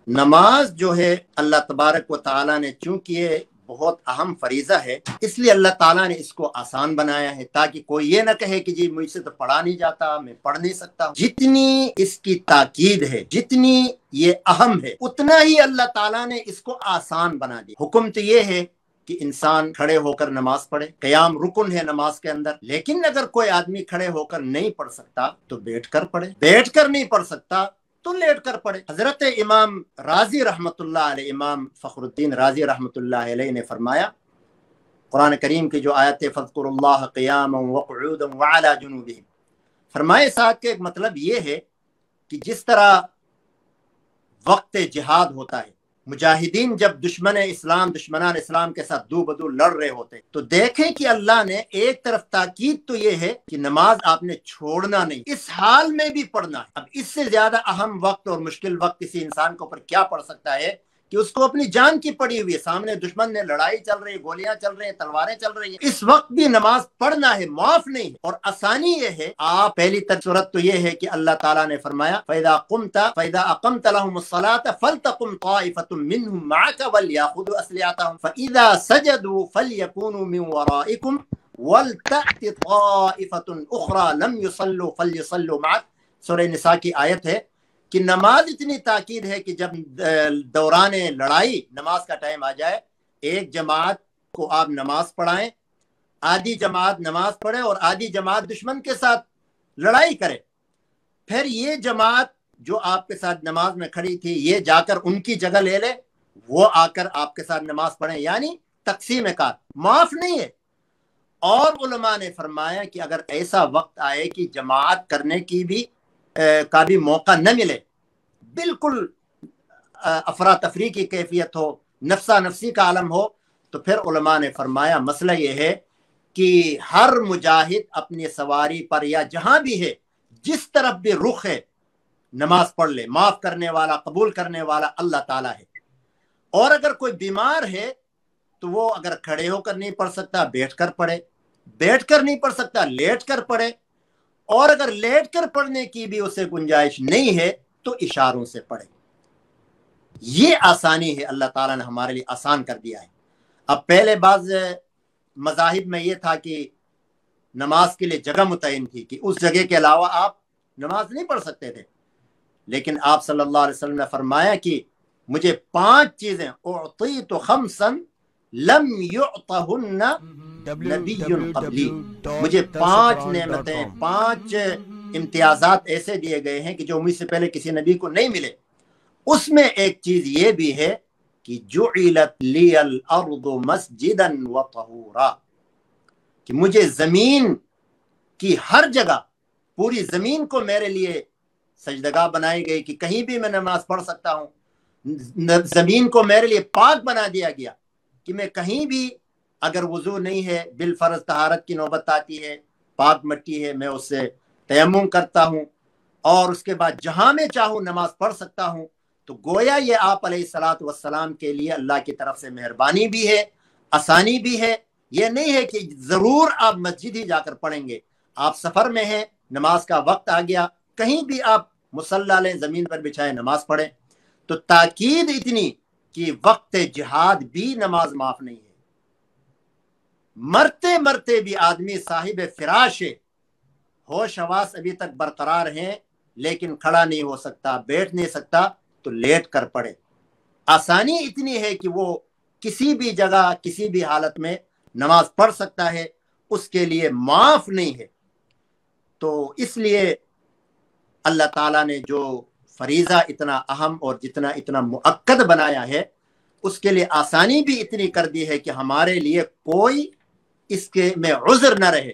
नमाज जो है अल्लाह तबारक व ताला ने, चूंकि ये बहुत अहम फरीज़ा है, इसलिए अल्लाह ताला ने इसको आसान बनाया है ताकि कोई ये ना कहे कि जी मुझसे तो पढ़ा नहीं जाता, मैं पढ़ नहीं सकता। जितनी इसकी ताकीद है, जितनी ये अहम है, उतना ही अल्लाह ताला ने इसको आसान बना दिया। हुक्म तो ये है कि इंसान खड़े होकर नमाज पढ़े, क़याम रुकन है नमाज के अंदर, लेकिन अगर कोई आदमी खड़े होकर नहीं पढ़ सकता तो बैठ कर पढ़े, बैठ कर नहीं पढ़ सकता तो लेट कर पढ़े। हजरत इमाम राजी रहमतुल्लाह अलैह, इमाम फखरुद्दीन राजी रहमतुल्लाह अलैह ने फरमाया, कुरान करीम की जो आयत है फ़ज़्कुरुल्लाह क़ियामन व क़ुऊदन व अला जुनूबिहिम, फरमाए साथ के एक मतलब ये है कि जिस तरह वक्त जिहाद होता है, मुजाहिदीन जब दुश्मनान इस्लाम के साथ दो बदू लड़ रहे होते, तो देखें कि अल्लाह ने एक तरफ ताकीद तो ये है कि नमाज आपने छोड़ना नहीं, इस हाल में भी पढ़ना है। अब इससे ज्यादा अहम वक्त और मुश्किल वक्त किसी इंसान के ऊपर क्या पड़ सकता है कि उसको अपनी जान की पड़ी हुई है, सामने दुश्मन ने, लड़ाई चल रही है, गोलियां चल रही है, तलवारें चल रही है, इस वक्त भी नमाज पढ़ना है, माफ नहीं है। और आसानी ये है, आप पहली सूरत तो ये है कि अल्लाह ताला ने फरमाया फैदा अक़मत लहुमुस्सलात फलतकुम ताइफतुम मिनहुम मअक वलयाखुदू अस्लिहतहुम फइज़ा सजदू फलयकूनू मिन वराइकुम वलतअति ताइफतुन उखरा लम युसल्लू फलयुसल्लू मअक। सूरह निसा की आयत है कि नमाज इतनी ताकीद है कि जब दौरान लड़ाई नमाज का टाइम आ जाए, एक जमात को आप नमाज पढ़ाएं, आधी जमात नमाज पढ़े और आधी जमात दुश्मन के साथ लड़ाई करे, फिर ये जमात जो आपके साथ नमाज में खड़ी थी ये जाकर उनकी जगह ले ले, वो आकर आपके साथ नमाज पढ़े, यानी तकसीम कार, माफ नहीं है। और उलमा ने फरमाया कि अगर ऐसा वक्त आए कि जमात करने की भी का भी मौका न मिले, बिल्कुल अफरा तफरी की कैफियत हो, नफ्सा नफसी का आलम हो, तो फिर उलमा ने फरमाया मसला ये है कि हर मुजाहिद अपनी सवारी पर या जहां भी है, जिस तरफ भी रुख है, नमाज पढ़ ले। माफ करने वाला, कबूल करने वाला अल्लाह ताला है। और अगर कोई बीमार है तो वो अगर खड़े होकर नहीं पढ़ सकता, बैठ कर पढ़े, बैठ कर नहीं पढ़ सकता, लेट कर पढ़े, और अगर लेट कर पढ़ने की भी उसे गुंजाइश नहीं है तो इशारों से पढ़े। ये आसानी है, अल्लाह ताला ने हमारे लिए आसान कर दिया है। अब पहले बाज़ मज़ाहिब में ये था कि नमाज के लिए जगह मुतय्यन थी कि उस जगह के अलावा आप नमाज नहीं पढ़ सकते थे, लेकिन आप सल्लल्लाहु अलैहि वसल्लम ने फरमाया कि मुझे 5 चीजें उअतीतु खम्सन लम युअतहुन्ना नबियुन क़ब्ली, मुझे 5 नेमतें, 5 इम्तियाजात ऐसे दिए गए हैं कि जो मुझसे पहले किसी नबी को नहीं मिले। उसमें एक चीज ये भी है कि जुइलत लियल अर्दु मस्जिदन व तहूरा, कि मुझे जमीन की हर जगह, पूरी जमीन को मेरे लिए सजदगाह बनाई गई कि कहीं भी मैं नमाज पढ़ सकता हूँ। जमीन को मेरे लिए पाक बना दिया गया कि मैं कहीं भी, अगर वुजू नहीं है, बिल फर्ज तहारत की नौबत आती है, पाक मिट्टी है, मैं उससे तयम्मुम करता हूँ और उसके बाद जहां मैं चाहूँ नमाज पढ़ सकता हूँ। तो गोया ये आप अलैहिस्सलातु वस्सलाम के लिए अल्लाह की तरफ से मेहरबानी भी है, आसानी भी है। ये नहीं है कि जरूर आप मस्जिद ही जाकर पढ़ेंगे, आप सफर में हैं, नमाज का वक्त आ गया, कहीं भी आप मुसल्ला लें, जमीन पर बिछाए नमाज पढ़ें। तो ताकीद इतनी कि वक्त जिहाद भी नमाज माफ नहीं है। मरते मरते भी आदमी साहिब फिराश है, होश हवास अभी तक बरकरार हैं, लेकिन खड़ा नहीं हो सकता, बैठ नहीं सकता, तो लेट कर पड़े। आसानी इतनी है कि वो किसी भी जगह, किसी भी हालत में नमाज पढ़ सकता है, उसके लिए माफ नहीं है। तो इसलिए अल्लाह ताला ने जो फरीज़ा इतना अहम और जितना इतना मुअक्कद बनाया है, उसके लिए आसानी भी इतनी कर दी है कि हमारे लिए कोई इसके में उज़्र न रहे।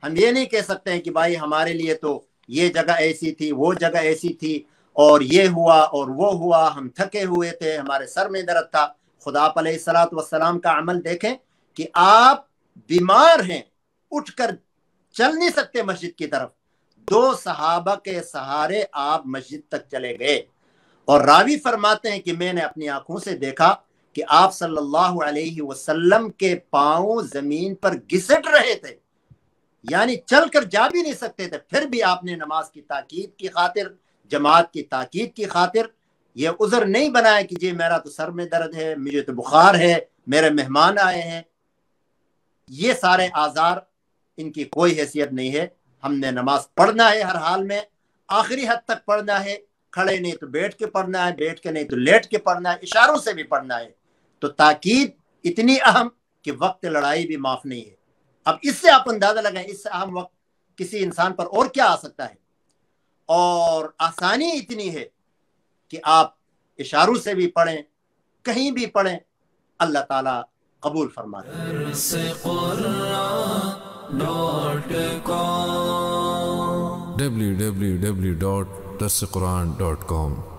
हम ये नहीं कह सकते हैं कि भाई हमारे लिए तो ये जगह ऐसी थी, वो जगह ऐसी थी, और ये हुआ और वो हुआ, हम थके हुए थे, हमारे सर में दर्द था। खुदा अलैहिस्सलातु वस्सलाम का अमल देखें कि आप बीमार हैं, उठकर चल नहीं सकते मस्जिद की तरफ, 2 सहाबा के सहारे आप मस्जिद तक चले गए। और रावी फरमाते हैं कि मैंने अपनी आंखों से देखा कि आप सल्लल्लाहु अलैहि वसल्लम के पांव जमीन पर घिसट रहे थे, यानी चलकर जा भी नहीं सकते थे, फिर भी आपने नमाज की ताकीद की खातिर, जमात की ताकीद की खातिर یہ عذر نہیں بنائے کہ جی میرا تو سر میں درد ہے، مجھے تو بخار ہے، میرے مہمان آئے ہیں. یہ سارے آزار ان کی کوئی حیثیت نہیں ہے. ہم نے نماز پڑھنا ہے ہر حال میں، آخری حد تک پڑھنا ہے. کھڑے نہیں تو بیٹھ کے پڑھنا ہے، بیٹھ کے نہیں تو لیٹ کے پڑھنا ہے، اشاروں سے بھی پڑھنا ہے. تو تاکید اتنی اہم کہ وقت لڑائی بھی معاف نہیں ہے. اب اس سے آپ اندازہ لگائیں اس سے اہم وقت کسی انسان پر اور کیا آ سکتا ہے. اور آسانی اتنی ہے کہ آپ اشاروں سے بھی پڑھیں، کہیں بھی پڑھیں، اللہ تعالیٰ قبول فرمائے. www.darsequran.com